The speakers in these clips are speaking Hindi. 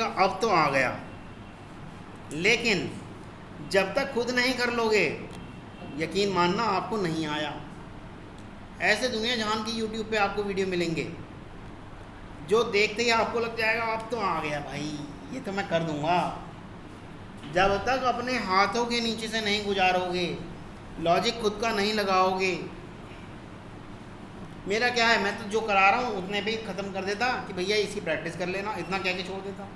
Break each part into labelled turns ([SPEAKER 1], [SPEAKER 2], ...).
[SPEAKER 1] अब तो आ गया, लेकिन जब तक खुद नहीं कर लोगे यकीन मानना आपको नहीं आया। ऐसे दुनिया जहान की यूट्यूब पे आपको वीडियो मिलेंगे जो देखते ही आपको लग जाएगा अब तो आ गया भाई, ये तो मैं कर दूंगा। जब तक अपने हाथों के नीचे से नहीं गुजारोगे, लॉजिक खुद का नहीं लगाओगे, मेरा क्या है, मैं तो जो करा रहा हूँ उतने भी ख़त्म कर देता कि भैया इसी प्रैक्टिस कर लेना, इतना कह के छोड़ देता,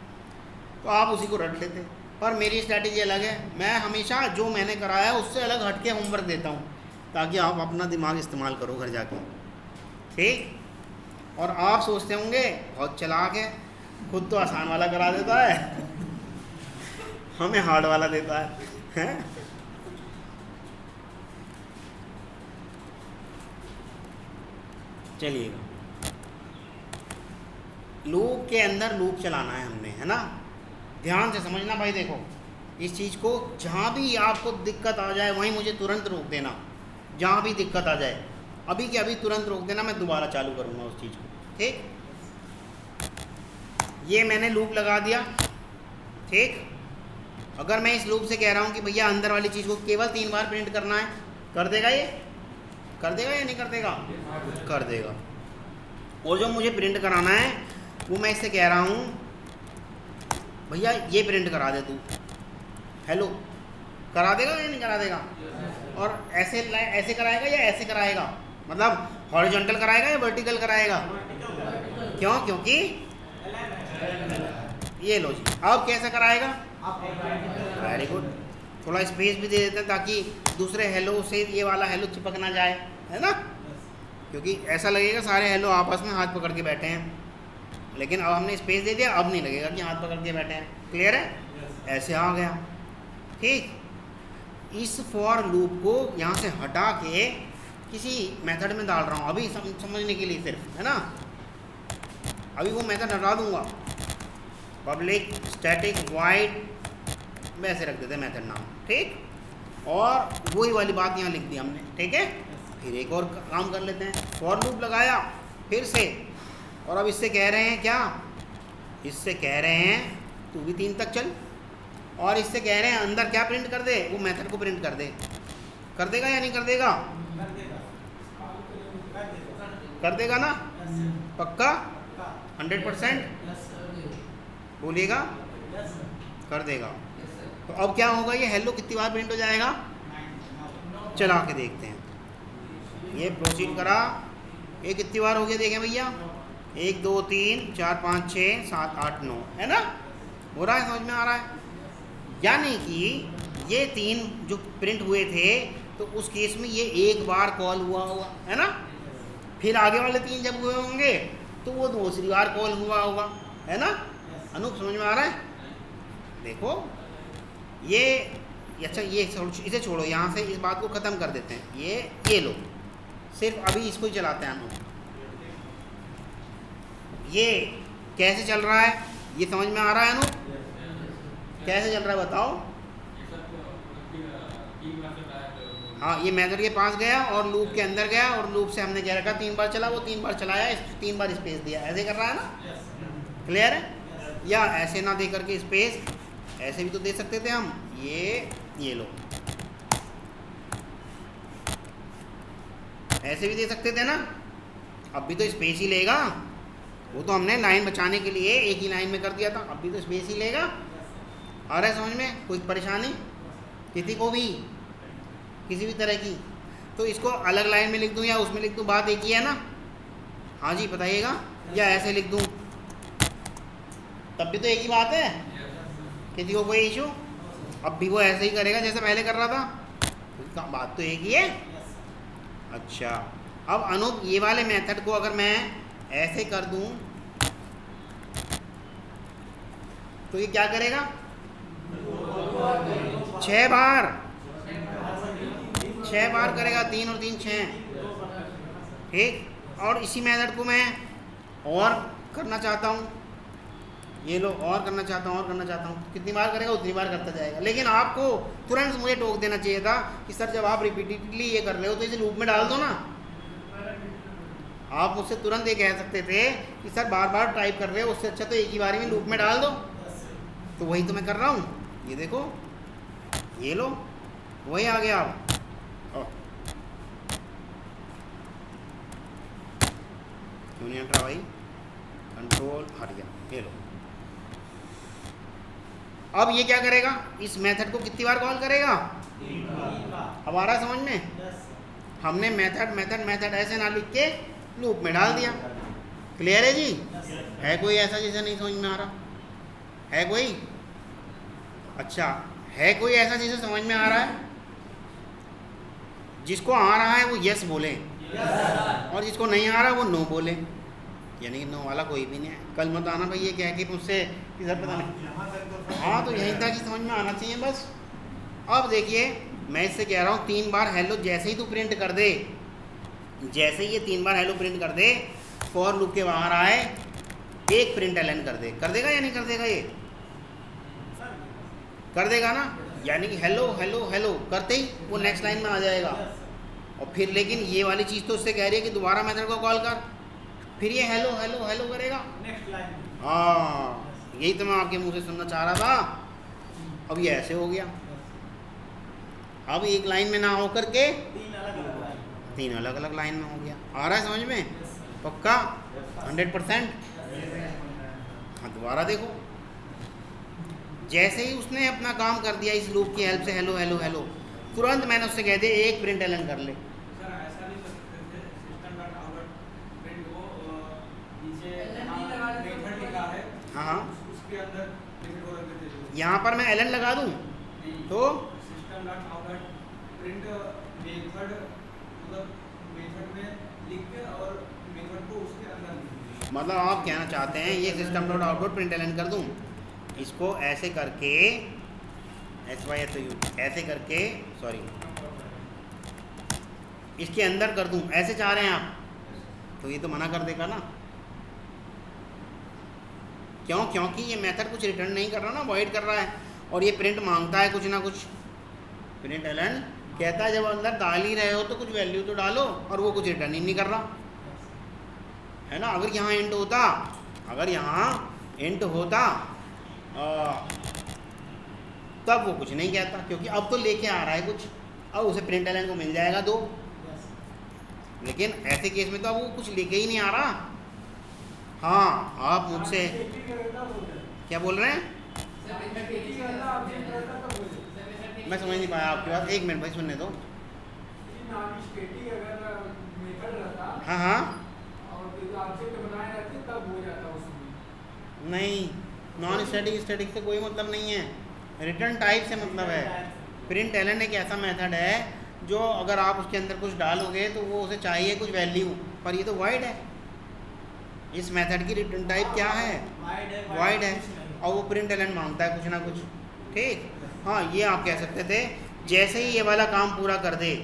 [SPEAKER 1] तो आप उसी को रट लेते। पर मेरी स्ट्रैटेजी अलग है, मैं हमेशा जो मैंने कराया उससे अलग हट के होमवर्क देता हूँ ताकि आप अपना दिमाग इस्तेमाल करो घर जाके, ठीक। और आप सोचते होंगे बहुत चालाक है, खुद तो आसान वाला करा देता है हमें हार्ड वाला देता है? चलिएगा, लूप के अंदर लूप चलाना है हमने, है ना। ध्यान से समझना भाई, देखो इस चीज़ को, जहाँ भी आपको दिक्कत आ जाए वहीं मुझे तुरंत रोक देना। जहाँ भी दिक्कत आ जाए अभी के अभी तुरंत रोक देना, मैं दोबारा चालू करूँगा उस चीज़ को, ठीक। ये मैंने लूप लगा दिया, ठीक। अगर मैं इस लूप से कह रहा हूँ कि भैया अंदर वाली चीज़ को केवल 3 बार प्रिंट करना है, कर देगा ये? कर देगा या नहीं कर देगा? कर देगा। और जो मुझे प्रिंट कराना है वो मैं इससे कह रहा हूँ भैया ये प्रिंट करा दे तू, हेलो, करा देगा या नहीं करा देगा? और ऐसे कराएगा या ऐसे कराएगा? मतलब हॉरिजॉन्टल कराएगा या वर्टिकल कराएगा? क्यों? क्योंकि ये लो जी। अब कैसे कराएगा? Very good. थोड़ा स्पेस भी दे देते हैं ताकि दूसरे हेलो से ये वाला हेलो चिपक ना जाए, है ना, क्योंकि ऐसा लगेगा सारे हेलो आपस में हाथ पकड़ के बैठे हैं, लेकिन अब हमने स्पेस दे दिया, अब नहीं लगेगा कि हाथ पकड़ के बैठे हैं। क्लियर है? ऐसे आ गया, ठीक। इस फॉर लूप को यहाँ से हटा के किसी मेथड में डाल रहा हूँ अभी समझने के लिए सिर्फ, है ना। अभी वो मेथड हटा दूंगा, पब्लिक स्टैटिक वाइड वैसे रख देते मेथड नाम, ठीक। और वही वाली बात यहाँ लिख दी हमने, ठीक है। फिर एक और काम कर लेते हैं, फॉर लूप लगाया फिर से, और अब इससे कह रहे हैं क्या? इससे कह रहे हैं तू भी 3 तक चल, और इससे कह रहे हैं अंदर क्या प्रिंट कर दे? वो मेथड को प्रिंट कर दे। कर देगा या नहीं कर देगा? कर देगा ना? पक्का 100% बोलिएगा? कर देगा। तो अब क्या होगा, ये हेलो कितनी बार प्रिंट हो जाएगा? चला के देखते हैं। ये प्रोसीड करा, ये कितनी बार हो गया देखें भैया? 1 2 3 4 5 6 7 8 9, है ना। हो रहा है, समझ में आ रहा है? यानी कि ये 3 जो प्रिंट हुए थे तो उस केस में ये 1 बार कॉल हुआ होगा, है ना। फिर आगे वाले 3 जब हुए होंगे तो वो दूसरी बार कॉल हुआ होगा, है ना। अनूप समझ में आ रहा है? देखो ये अच्छा, ये इसे छोड़ो, यहाँ से इस बात को ख़त्म कर देते हैं। ये लो, सिर्फ अभी इसको ही चलाते हैं अनूप। ये कैसे चल रहा है ये समझ में आ रहा है अनूप? कैसे चल रहा है बताओ? हाँ, ये मेथड के पास गया और लूप के अंदर गया, और लूप से हमने क्या रखा? 3 बार चला, वो 3 बार चलाया, 3 बार स्पेस दिया, ऐसे कर रहा है ना। क्लियर है? या ऐसे ना दे करके स्पेस, ऐसे भी तो दे सकते थे हम। ये लो, ऐसे भी दे सकते थे ना। अब भी तो स्पेस ही लेगा, वो तो हमने लाइन बचाने के लिए एक ही लाइन में कर दिया था, अब भी तो स्पेस ही लेगा। आ रहा है समझ में? कोई परेशानी किसी को भी, किसी भी तरह की? तो इसको अलग लाइन में लिख दूं या उसमें लिख दूं, बात एक ही है ना। हाँ जी बताइएगा, या ऐसे लिख दूं तब भी तो एक ही बात है, किसी को कोई इशू? अब भी वो ऐसे ही करेगा जैसे पहले कर रहा था, बात तो एक ही है। अच्छा, अब अनूप ये वाले मेथड को अगर मैं ऐसे कर दूं तो ये क्या करेगा? 6 बार करेगा, 3 और 3 6, ठीक। और इसी मेथड को मैं और करना चाहता हूँ, ये लो, और करना चाहता हूँ, कितनी बार करेगा उतनी बार करता जाएगा। लेकिन आपको तुरंत मुझे टोक देना चाहिए था कि सर जब आप रिपीटेडली ये कर रहे हो तो इसे लूप में डाल दो ना। आप मुझसे तुरंत ये कह सकते थे कि सर बार बार टाइप कर रहे हो, उससे अच्छा तो एक ही बारी में लूप में डाल दो, तो वही तो मैं कर रहा हूँ, ये देखो, ये लो, वही आ गया। अब क्यों नहीं हट रहा भाई, कंट्रोल हट गया, ये लो। अब ये क्या करेगा, इस मेथड को कितनी बार कॉल करेगा?
[SPEAKER 2] 3 बार।
[SPEAKER 1] अब आ रहा समझ में? हमने मेथड मेथड मेथड ऐसे ना लिख के लूप में डाल दिया। क्लियर है जी? है कोई ऐसा जिसे नहीं समझ में आ रहा? है कोई? अच्छा, है कोई ऐसा जिसे समझ में आ रहा है? जिसको आ रहा है वो यस बोले, और जिसको नहीं आ रहा वो नो बोले। यानी कि नो वाला कोई भी नहीं है। कल मत आना भाई ये कह के मुझसे कि सर पता नहीं। हाँ, तो यहीं तक ही समझ में आना चाहिए बस। अब देखिए, मैं इससे कह रहा हूँ 3 बार हेलो जैसे ही तू प्रिंट कर दे, जैसे ही ये 3 बार हेलो प्रिंट कर दे, फॉर लूप के बाहर आए, एक प्रिंट एलन कर दे। कर देगा या नहीं कर देगा? ये कर देगा ना। यानी कि हेलो हेलो हेलो करते ही वो नेक्स्ट लाइन में आ जाएगा। और फिर लेकिन ये वाली चीज़ तो उससे कह रही है कि दोबारा मेथड को कॉल कर, फिर ये हेलो हेलो हेलो करेगा
[SPEAKER 2] नेक्स्ट लाइन।
[SPEAKER 1] हाँ, यही तो मैं आपके मुंह से सुनना चाह रहा था। अब ये ऐसे हो गया। अब एक लाइन में ना होकर के 3 अलग अलग लाइन में हो गया। आ रहा है समझ में? पक्का 100%? हाँ, दोबारा देखो, जैसे ही उसने अपना काम कर दिया इस लूप की हेल्प से, हेलो हेलो हेलो, तुरंत मैंने उससे कह दिया एक प्रिंट एलन कर ले।
[SPEAKER 2] सर ऐसा नहीं कर सकते थे, सिस्टम डॉट आउट प्रिंट को नीचे मेथड लिखा है,
[SPEAKER 1] हाँ हाँ,
[SPEAKER 2] उसके अंदर प्रिंट को रख देते थे।
[SPEAKER 1] यहाँ पर मैं एलन लगा दूँ तो
[SPEAKER 2] system dot out print method, मतलब मेथड में लिख के और मेथड को उसके अंदर लिख दिया।
[SPEAKER 1] मतलब आप कहना चाहते हैं ये system dot output println कर दूँ, इसको ऐसे करके SYSU ऐसे करके, सॉरी, इसके अंदर कर दूं, ऐसे चाह रहे हैं आप, तो ये तो मना कर देगा ना। क्यों? क्योंकि ये मेथड कुछ रिटर्न नहीं कर रहा ना, वॉइड कर रहा है, और ये प्रिंट मांगता है कुछ ना कुछ। प्रिंट एलन कहता है जब अंदर डाल ही रहे हो तो कुछ वैल्यू तो डालो, और वो कुछ रिटर्न ही नहीं कर रहा है ना। अगर यहाँ इंट होता, अगर यहाँ इंट होता तब वो कुछ नहीं कहता, क्योंकि अब तो लेके आ रहा है कुछ, अब उसे प्रिंट एलन को मिल जाएगा 2। लेकिन ऐसे केस में तो अब वो कुछ लेके ही नहीं आ रहा। हाँ, आप मुझसे क्या बोल रहे हैं? मैं समझ नहीं पाया आपकी बात, 1 मिनट भाई सुनने दो। हाँ हाँ, नहीं, नॉन स्टैटिक स्टैटिक से कोई मतलब नहीं है, रिटर्न टाइप से मतलब है। प्रिंट एलन एक ऐसा मेथड है जो अगर आप उसके अंदर कुछ डालोगे तो वो उसे चाहिए कुछ वैल्यू, पर ये तो वाइड है। इस मेथड की रिटर्न टाइप क्या है? वाइड है, और वो प्रिंट एलन मांगता है कुछ ना कुछ। ठीक, हाँ, ये आप कह सकते थे जैसे ही ये वाला काम पूरा कर दे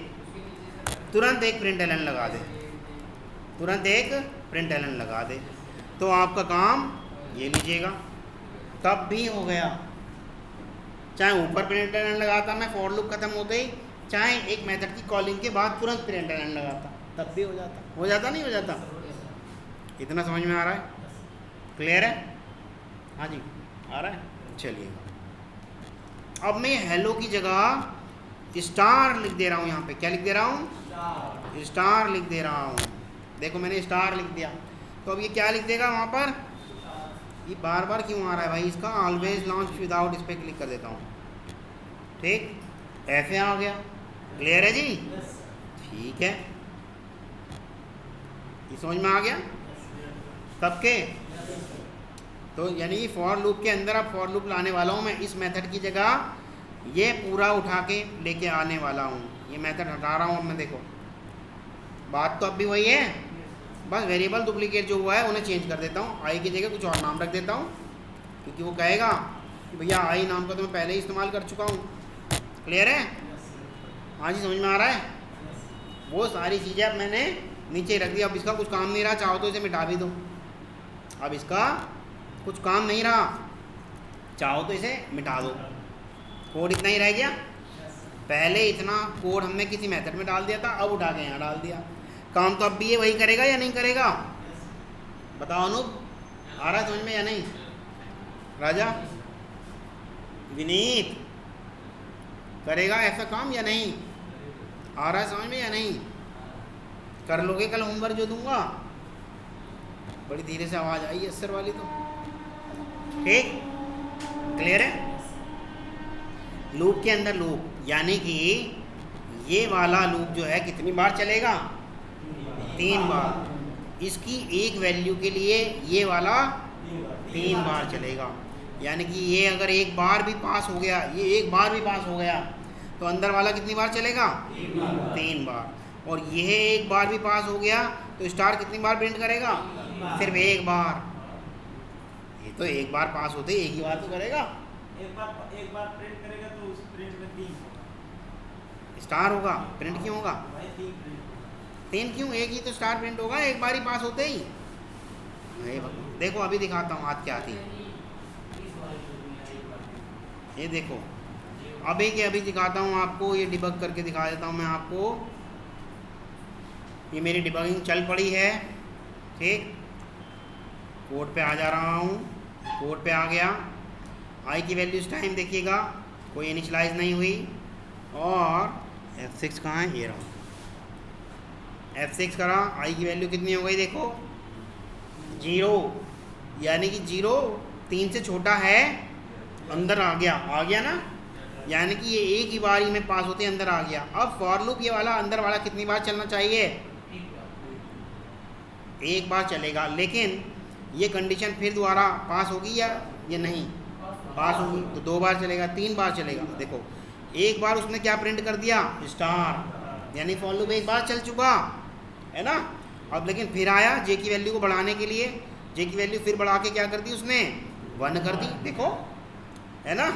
[SPEAKER 1] तुरंत एक प्रिंट एलन लगा दे, तुरंत एक प्रिंट एलन लगा दे, तो आपका काम ये लीजिएगा तब भी हो गया। चाहे ऊपर प्रिंट एलन लगाता मैं फॉर लूप खत्म होते ही, चाहे एक मेथड की कॉलिंग के बाद तुरंत प्रिंट एलन लगाता, तब भी हो जाता। हो जाता नहीं हो जाता? इतना समझ में आ रहा है? क्लियर है? हाँ जी, आ रहा है। चलिए, अब मैं हेलो की जगह स्टार लिख दे रहा हूँ। यहाँ पे क्या लिख दे रहा हूँ? स्टार लिख दे रहा हूँ। देखो मैंने स्टार लिख दिया, तो अब ये क्या लिख देगा वहाँ पर? ये बार बार क्यों आ रहा है भाई? इसका ऑलवेज लॉन्च विदाउट इस पर क्लिक कर देता हूँ। ठीक, ऐसे आ गया। क्लियर है जी? ठीक है, ये समझ में आ गया सबके? तो यानी फॉर लूप के अंदर अब फॉर लूप लाने वाला हूँ मैं, इस मेथड की जगह ये पूरा उठा के लेके आने वाला हूँ। ये मेथड हटा रहा हूँ अब मैं। देखो बात तो अब भी वही है, बस वेरिएबल डुप्लीकेट जो हुआ है उन्हें चेंज कर देता हूँ। आई की जगह कुछ और नाम रख देता हूँ, क्योंकि वो कहेगा कि भैया आई नाम का तो मैं पहले ही इस्तेमाल कर चुका हूँ। क्लियर है? हाँ जी, समझ में आ रहा है? वो सारी चीज़ें अब मैंने नीचे रख दिया। अब इसका कुछ काम नहीं रहा, चाहो तो इसे मिटा भी दो। अब इसका कुछ काम नहीं रहा, चाहो तो इसे मिटा दो। कोड इतना ही रह गया। पहले इतना कोड हमने किसी मेथड में डाल दिया था, अब उठा के यहाँ डाल दिया। काम तो अब भी ये वही करेगा या नहीं करेगा? बताओ अनूप, आ रहा है समझ में या नहीं? राजा, विनीत करेगा ऐसा काम या नहीं? आ रहा है समझ में या नहीं? कर लोगे कल होमवर्क जो दूंगा? बड़ी धीरे से आवाज़ आई है सर वाली तो। ठीक, क्लियर है? लूप के अंदर लूप, यानी कि ये वाला लूप जो है कितनी बार चलेगा? 3 बार। इसकी एक वैल्यू के लिए ये वाला 3 बार चलेगा। यानी कि ये अगर एक बार भी पास हो गया, ये एक बार भी पास हो गया, तो अंदर वाला कितनी बार चलेगा? 3 बार। और यह एक बार भी पास हो गया तो स्टार कितनी बार प्रिंट करेगा? सिर्फ एक बार। ये तो एक बार पास होते एक ही बार तो करेगा।
[SPEAKER 3] एक बार प्रिंट करेगा तो उस प्रिंट में 3 होगा।
[SPEAKER 1] स्टार होगा, प्रिंट क्यों होगा?
[SPEAKER 3] भाई 3 प्रिंट
[SPEAKER 1] 3 क्यों? एक ही तो स्टार प्रिंट होगा एक बार ही पास होते ही। देखो अभी दिखाता हूँ हाथ क्या थी। ये देखो अभी के अभी दिखाता हूँ आपको, ये डिबग करके दिखा देता हूँ मैं आपको। ये मेरी डिबगिंग चल पड़ी है। ठीक, कोड पे आ जा रहा हूँ, कोड पे आ गया। आई की वैल्यू इस टाइम देखिएगा कोई इनिशलाइज नहीं हुई। और F6 कहाँ है? ये रहा, F6 करा, आई की वैल्यू कितनी हो गई देखो? 0। यानी कि 0 3 से छोटा है, अंदर आ गया ना। यानी कि ये एक ही बारी में पास होते अंदर आ गया। अब फॉर लूप ये वाला अंदर वाला कितनी बार चलना चाहिए? एक बार चलेगा। लेकिन ये कंडीशन फिर दोबारा पास होगी या नहीं? पास होगी तो 2 बार चलेगा, 3 बार चलेगा। देखो एक बार उसने क्या प्रिंट कर दिया? स्टार, यानी फॉर लूप एक बार चल चुका है ना। अब लेकिन फिर आया जे की वैल्यू को बढ़ाने के लिए, जे की वैल्यू फिर बढ़ा के क्या कर दी उसने? 1 कर दी। देखो है ना।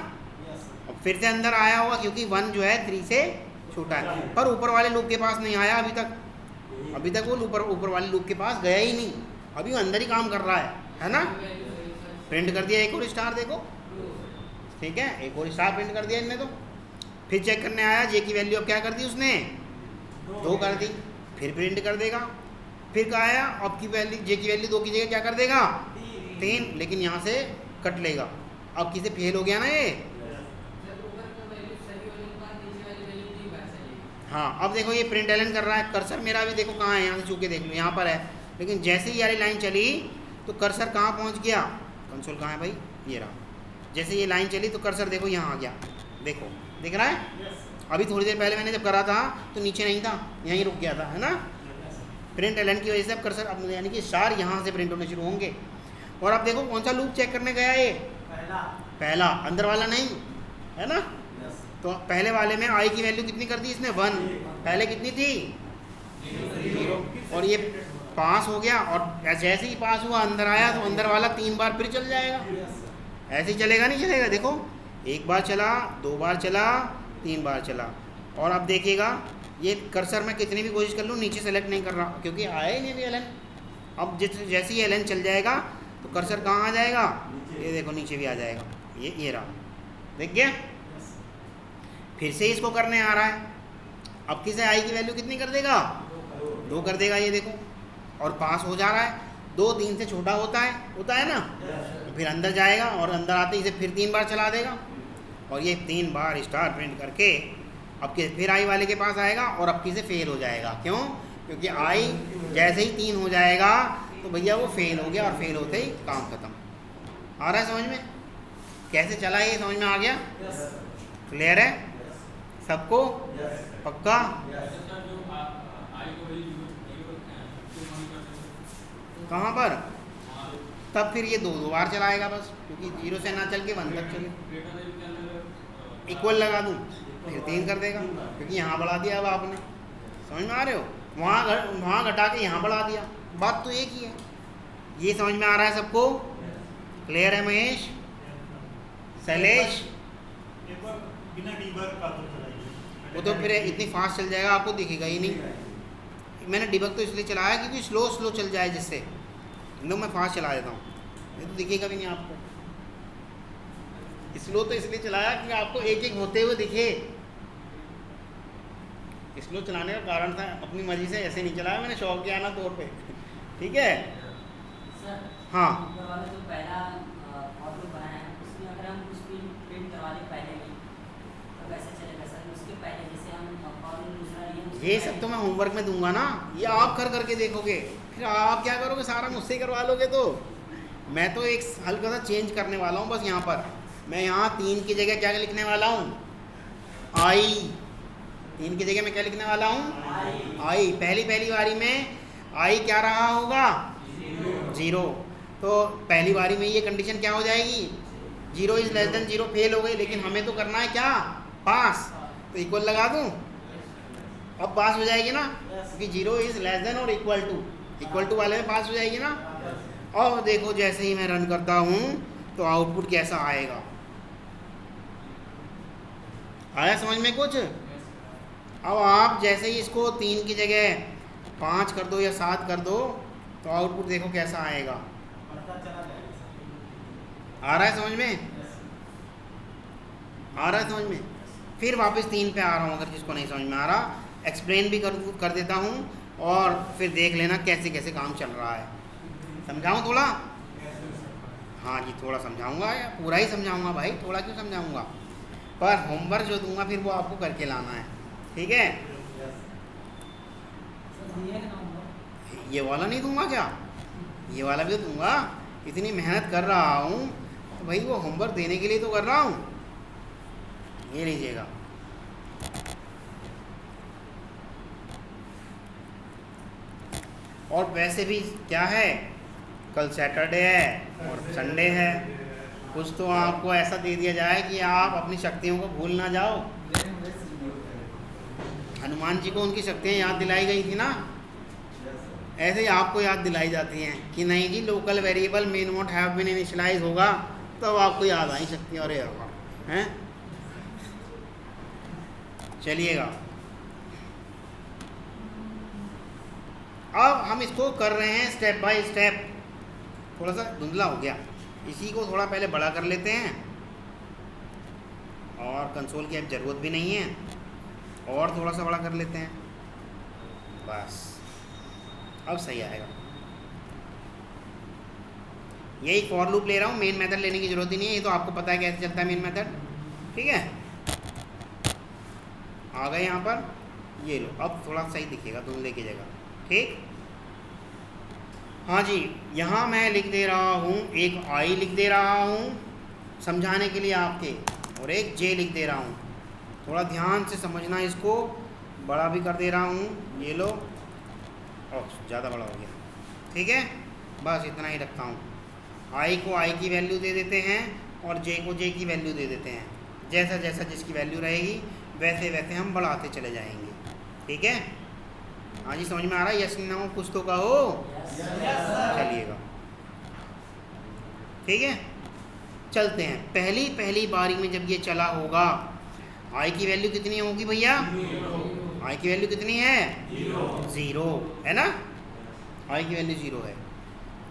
[SPEAKER 1] अब फिर से अंदर आया होगा क्योंकि 1 जो है 3 से छोटा है। पर ऊपर वाले लूप के पास नहीं आया अभी तक वो ऊपर वाले लूप के पास गया ही नहीं। अभी वो अंदर ही काम कर रहा है ना। प्रिंट कर दिया एक और स्टार, देखो ठीक है, एक और स्टार प्रिंट कर दिया इनने। तो फिर चेक करने आया, जे की वैल्यू अब क्या कर दी उसने? 2 कर दी। फिर प्रिंट कर देगा। फिर कहा आया अब की वैल्यू, जे की वैल्यू 2 की जगह क्या कर देगा? 3। लेकिन यहाँ से कट लेगा। अब किसे फेल हो गया ना ये। हाँ अब देखो ये प्रिंट एलन कर रहा है। कर्सर मेरा भी देखो कहाँ है, यहाँ से छू के देख लो, यहाँ पर है। लेकिन जैसे ही ये लाइन चली तो कर्सर कहाँ पहुँच गया? कंसोल कहाँ है भाई? ये रहा। जैसे ये लाइन चली तो कर्सर देखो यहाँ आ गया। देखो दिख रहा है? अभी थोड़ी देर पहले मैंने जब करा था तो नीचे नहीं था, यहीं रुक गया था, है ना। प्रिंट एलन की वजह से अब कर्सर, अब यानी कि स्टार यहाँ से प्रिंट होने शुरू होंगे। और अब देखो कौन सा लूप चेक करने गया ये? पहला, अंदर वाला नहीं, है ना। तो पहले वाले में आई की वैल्यू कितनी कर दी इसने? 1। पहले कितनी थी? 0। और ये पास हो गया। और जैसे ही पास हुआ अंदर आया तो अंदर वाला 3 बार फिर चल जाएगा। ऐसे ही चलेगा नहीं चलेगा? देखो एक बार चला, 2 बार चला, 3 बार चला। और अब देखिएगा ये कर्सर में कितनी भी कोशिश कर लूँ नीचे सेलेक्ट नहीं कर रहा क्योंकि आया ही नहीं अभी एलन। अब जैसे ही एलन चल जाएगा तो कर्सर कहाँ आ जाएगा? ये देखो नीचे भी आ जाएगा। ये रहा, देख गया। फिर से इसको करने आ रहा है। अब किसे आई की वैल्यू कितनी कर देगा? 2 कर देगा, ये देखो। और पास हो जा रहा है। 2 3 से छोटा होता है ना। तो फिर अंदर जाएगा और अंदर आते ही इसे फिर 3 बार चला देगा। और ये 3 बार स्टार प्रिंट करके अब फिर आई वाले के पास आएगा और अब से फेल हो जाएगा। क्यों? क्योंकि आई जैसे ही 3 हो जाएगा तो भैया वो फेल हो गया और फेल होते ही काम खत्म। आ रहा है समझ में? कैसे चला ये समझ में आ गया? क्लियर है सबको? पक्का? कहाँ पर? तब फिर ये 2 बार चलाएगा बस, क्योंकि 0 से ना चल के 1 तक चले। इक्वल लगा दूँ फिर 3 कर देगा क्योंकि यहाँ बढ़ा दिया अब आपने। समझ में आ रहे हो? वहाँ घटा के यहाँ बढ़ा दिया, बात तो एक ही है। ये समझ में आ रहा है सबको? क्लियर है महेश, शैलेश?
[SPEAKER 4] बिना डीबग का तो चलाइए।
[SPEAKER 1] वो तो फिर इतनी फास्ट चल जाएगा आपको दिखेगा ही नहीं। मैंने डिबग तो इसलिए चलाया क्योंकि स्लो चल जाए, जिससे एकदम मैं फास्ट चला देता हूँ, ये तो दिखेगा भी नहीं आपको। स्लो तो इसलिए चलाया कि आपको एक एक होते हुए दिखे। स्लो चलाने का कारण था अपनी मर्जी से ऐसे नहीं चलाया मैंने, शौकियाना तौर पे। ठीक है
[SPEAKER 5] सर,
[SPEAKER 1] हाँ
[SPEAKER 5] जो पहला फॉर्मूला बनाया है उसमें अगर हम उस प्रिंट करवाने पहले भी तो कैसे चलेगा सर? उसके पहले जैसे हम और दूसरा नियम
[SPEAKER 1] ये सब तो मैं होमवर्क में दूंगा ना, ये आप कर करके देखोगे, फिर आप क्या करोगे, सारा मुझसे ही करवा लोगे। तो मैं तो एक हल्का सा चेंज करने वाला हूँ बस। यहाँ पर मैं यहाँ 3 की जगह क्या लिखने वाला हूँ, आई। 3 की जगह मैं क्या लिखने वाला हूँ, आई। पहली बारी में आई क्या रहा होगा, 0। तो पहली बारी में ये कंडीशन क्या हो जाएगी, 0 इज लेस देन 0 फेल हो गई। लेकिन हमें तो करना है क्या, पास। तो इक्वल लगा दूँ, अब पास हो जाएगी ना, क्योंकि 0 इज लेस देन और इक्वल टू वाले में पास हो जाएगी ना। और देखो जैसे ही मैं रन करता हूँ तो आउटपुट कैसा आएगा, आया समझ में कुछ? अब आप जैसे ही इसको 3 की जगह 5 कर दो या 7 कर दो तो आउटपुट देखो कैसा आएगा।
[SPEAKER 3] पता चला जाएगा सर।
[SPEAKER 1] आ रहा है समझ में, आ रहा है समझ में? फिर वापस 3 पे आ रहा हूँ, अगर जिसको नहीं समझ में आ रहा एक्सप्लेन भी कर देता हूँ, और फिर देख लेना कैसे कैसे काम चल रहा है। समझाऊँ थोड़ा? हाँ जी, थोड़ा समझाऊँगा, या पूरा ही समझाऊँगा भाई, थोड़ा क्यों समझाऊँगा। पर होमवर्क जो दूंगा फिर वो आपको करके लाना है, ठीक है? ये वाला नहीं दूंगा क्या, ये वाला भी दूंगा। इतनी मेहनत कर रहा हूँ तो भाई वो होमवर्क देने के लिए तो कर रहा हूँ। ये लीजिएगा, और वैसे भी क्या है, कल सैटरडे है और संडे है, कुछ तो आपको ऐसा दे दिया जाए कि आप अपनी शक्तियों को भूल ना जाओ। हनुमान जी को उनकी शक्तियाँ याद दिलाई गई थी ना, ऐसे ही आपको याद दिलाई जाती हैं कि नहीं जी, local variable may not have been initialize होगा तो आपको याद आई शक्तियाँ। और हैं, चलिएगा अब हम इसको कर रहे हैं स्टेप बाय स्टेप। थोड़ा सा धुंधला हो गया, इसी को थोड़ा पहले बड़ा कर लेते हैं, और कंसोल की अब ज़रूरत भी नहीं है, और थोड़ा सा बड़ा कर लेते हैं, बस अब सही आएगा। यही फॉर लूप ले रहा हूँ, मेन मेथड लेने की ज़रूरत ही नहीं है, ये तो आपको पता है कैसे चलता है मेन मेथड, ठीक है? आ गए यहाँ पर, ये लो, अब थोड़ा सही दिखेगा धुंधले की जगह, ठीक? हाँ जी, यहाँ मैं लिख दे रहा हूँ, एक आई लिख दे रहा हूँ समझाने के लिए आपके, और एक जे लिख दे रहा हूँ। थोड़ा ध्यान से समझना, इसको बड़ा भी कर दे रहा हूँ, ये लो, ओह ज़्यादा बड़ा हो गया, ठीक है? बस इतना ही रखता हूँ। आई को आई की वैल्यू दे देते हैं और जे को जे की वैल्यू दे देते हैं। जैसा जैसा जिसकी वैल्यू रहेगी वैसे वैसे हम बढ़ाते चले जाएंगे, ठीक है? हाँ जी, समझ में आ रहा है? यस नो कुछ तो कहो। चलिएगा, ठीक है? चलते हैं। पहली बारी में जब ये चला होगा, आई की वैल्यू कितनी होगी भैया? आई की वैल्यू कितनी है? 0 है ना? आई की वैल्यू 0 है।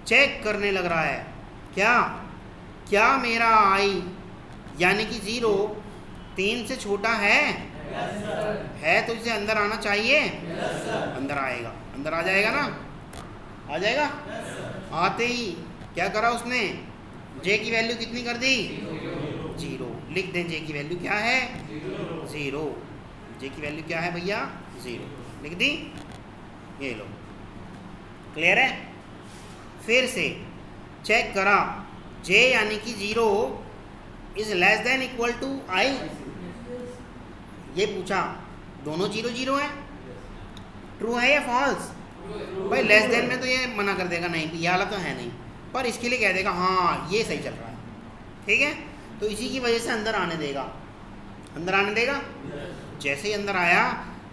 [SPEAKER 1] चेक करने लग रहा है, क्या मेरा आई यानी कि 0 3 से छोटा है? है तो इसे अंदर आना चाहिए, अंदर आएगा, अंदर आ जाएगा ना, आ जाएगा। आते ही क्या करा उसने, जे की वैल्यू कितनी कर दी? 0। लिख दें जे की वैल्यू क्या है? 0। जे की वैल्यू क्या है भैया? 0 लिख दी, ये लो, क्लियर है? फिर से चेक करा, जे यानी कि 0 is less than equal to I. ये पूछा, दोनों 0 0 है, ट्रू है या फॉल्स? भाई लेस देन में तो ये मना कर देगा, नहीं ये वाला तो है नहीं, पर इसके लिए कह देगा हाँ ये सही चल रहा है, ठीक है? तो इसी की वजह से अंदर आने देगा, अंदर आने देगा। जैसे ही अंदर आया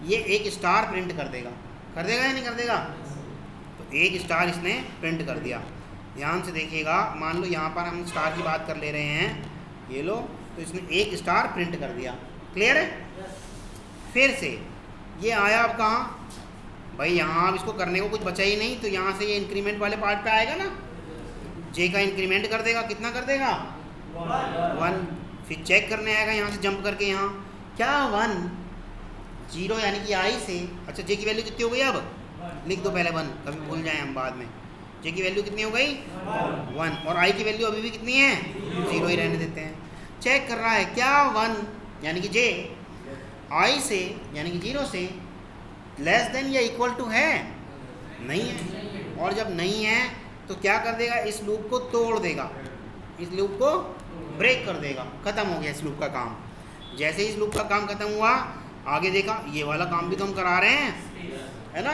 [SPEAKER 1] ये एक स्टार प्रिंट कर देगा या नहीं कर देगा? तो एक स्टार इसने प्रिंट कर दिया। ध्यान से देखिएगा, मान लो यहाँ पर हम स्टार की बात कर ले रहे हैं, ये लो, तो इसने एक स्टार प्रिंट कर दिया, क्लियर है? फिर से ये आया अब कहाँ भाई, यहाँ अब इसको करने को कुछ बचा ही नहीं, तो यहाँ से ये इंक्रीमेंट वाले पार्ट पे आएगा ना, जे का इंक्रीमेंट कर देगा, कितना कर देगा? 1। फिर चेक करने आएगा यहाँ से जंप करके, यहाँ क्या 1 0 यानी कि आई से, अच्छा जे की वैल्यू कितनी हो गई? अब लिख दो पहले 1, कभी भूल जाए हम बाद में। जे की वैल्यू कितनी हो गई? 1। और आई की वैल्यू अभी भी कितनी है? 0 ही रहने देते हैं। चेक कर रहा है क्या 1 यानी कि जे आई से यानी कि 0 से लेस देन या इक्वल टू है, नहीं है। और जब नहीं है तो क्या कर देगा, इस लूप को तोड़ देगा, इस लूप को ब्रेक कर देगा, खत्म हो गया इस लूप का काम। जैसे ही इस लूप का काम खत्म हुआ, आगे देखा ये वाला काम भी तो हम करा रहे हैं, है ना।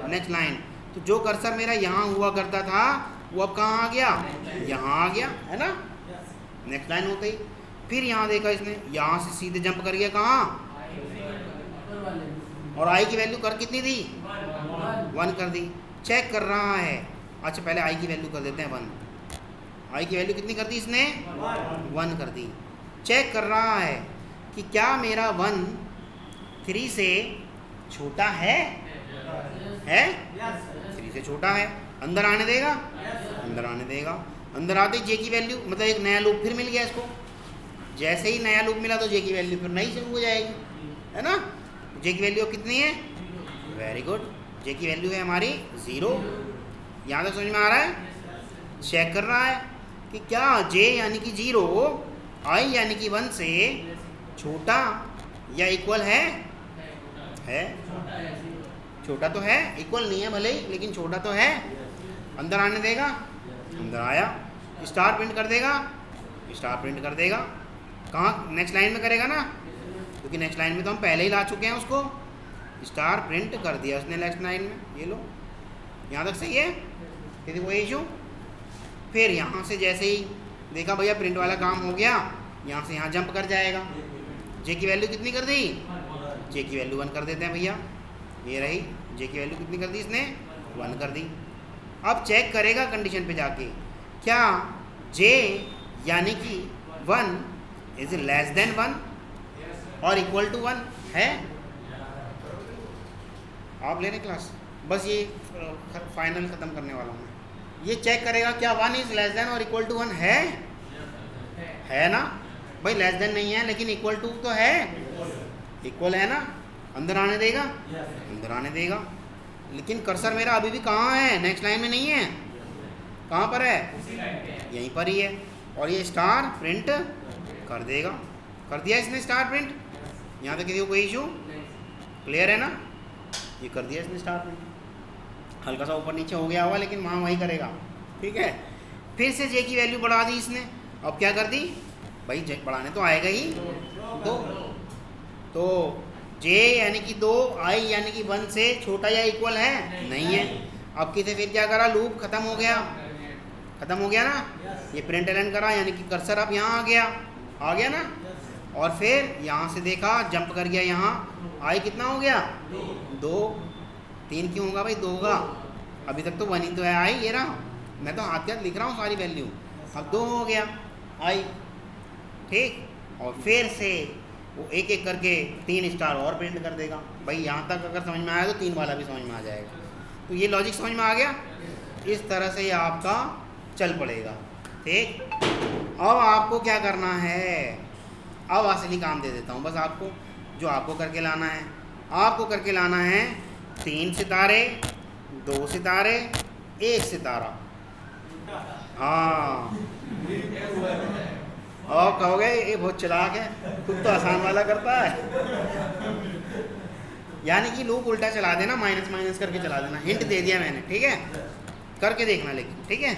[SPEAKER 1] नेक्स्ट लाइन, तो जो कर्सर मेरा यहाँ हुआ करता था वो अब कहाँ आ गया, यहाँ आ गया, है ना। नेक्स्ट लाइन होते ही फिर यहाँ देखा इसने, यहाँ से सीधे जंप कर गया कहाँ, और आई की वैल्यू कर कितनी दी, 1 कर दी। चेक कर रहा है, अच्छा पहले आई की वैल्यू कर देते हैं 1। आई की वैल्यू कितनी कर दी इसने, 1 कर दी। चेक कर रहा है कि क्या मेरा 1 3 से छोटा है 3 से छोटा है। अंदर आने देगा, अंदर आने देगा। अंदर आते ही जे की वैल्यू, मतलब एक नया लूप फिर मिल गया इसको। जैसे ही नया लूप मिला तो जे की वैल्यू फिर नई शुरू हो जाएगी, है ना। जे की वैल्यू कितनी है, वेरी गुड, जे की वैल्यू है हमारी 0। यहाँ तक समझ में आ रहा है। चेक कर रहा है कि क्या जे यानी कि 0 आई यानी कि 1 से छोटा या इक्वल है, छोटा तो है, इक्वल नहीं है भले ही, लेकिन छोटा तो है। अंदर आने देगा, अंदर आया। स्टार प्रिंट कर देगा, स्टार प्रिंट कर देगा। कहाँ, नेक्स्ट लाइन में करेगा ना, क्योंकि नेक्स्ट लाइन में तो हम पहले ही ला चुके हैं उसको। स्टार प्रिंट कर दिया उसने नेक्स्ट लाइन में, ये लो, यहाँ तक सही है, यदि कोई इशू। फिर यहाँ से जैसे ही देखा भैया प्रिंट वाला काम हो गया, यहाँ से यहाँ जंप कर जाएगा। जे की वैल्यू कितनी कर दी, जे की वैल्यू 1 कर देते हैं भैया, ये रही। जे की वैल्यू कितनी कर दी इसने, 1 कर दी। अब चेक करेगा कंडीशन पे जाके, क्या जे यानी कि 1 इज लेस देन 1 और इक्वल टू 1 है। आप ले रहे क्लास, बस ये फाइनल ख़त्म करने वाला हूँ। ये चेक करेगा क्या 1 इज लेस देन और इक्वल टू 1 है ना भाई। लेस देन नहीं है लेकिन इक्वल टू तो है, इक्वल है ना। अंदर आने देगा, अंदर आने देगा। लेकिन कर्सर मेरा अभी भी कहाँ है, नेक्स्ट लाइन में नहीं है। कहाँ पर है, यहीं पर ही है। और ये स्टार प्रिंट कर देगा, कर दिया इसने स्टार प्रिंट। यहाँ तक किसी को कोई इशू, क्लियर है ना। ये कर दिया इसने स्टार प्रिंट। हल्का सा ऊपर नीचे हो गया होगा लेकिन वहाँ वही करेगा, ठीक है। फिर से जे की वैल्यू बढ़ा दी इसने। अब क्या कर दी भाई, जे बढ़ाने तो आएगा ही, तो जे यानी कि 2, आई यानी कि 1 से छोटा या इक्वल है, नहीं है। अब किसे फिर क्या करा, लूप खत्म हो गया, खत्म हो गया ना। ये प्रिंट एलन करा यानी कि कर्सर अब यहाँ आ गया ना। और फिर यहाँ से देखा, जंप कर गया यहाँ, आई कितना हो गया, 2। 3 क्यों होगा भाई, 2 होगा। अभी तक तो 1 ही तो है आई, ये रहा। मैं तो हाथ के हाथ लिख रहा हूँ सारी वैल्यू। अब 2 हो गया आई, ठीक। और फिर से वो एक एक करके 3 स्टार और प्रिंट कर देगा भाई। यहाँ तक अगर समझ में आया तो 3 वाला भी समझ में आ जाएगा। तो ये लॉजिक समझ में आ गया। इस तरह से ये आपका चल पड़ेगा, ठीक। अब आपको क्या करना है, अब असली काम दे देता हूँ बस आपको, जो आपको करके लाना है। आपको करके लाना है 3 सितारे, 2 सितारे, 1 सितारा। हाँ, और कहोगे ये बहुत चालाक है, खुद तो आसान वाला करता है। यानी कि लूप उल्टा चला देना, माइनस माइनस करके चला देना। हिंट दे दिया मैंने, ठीक है। करके देखना लेकिन, ठीक है।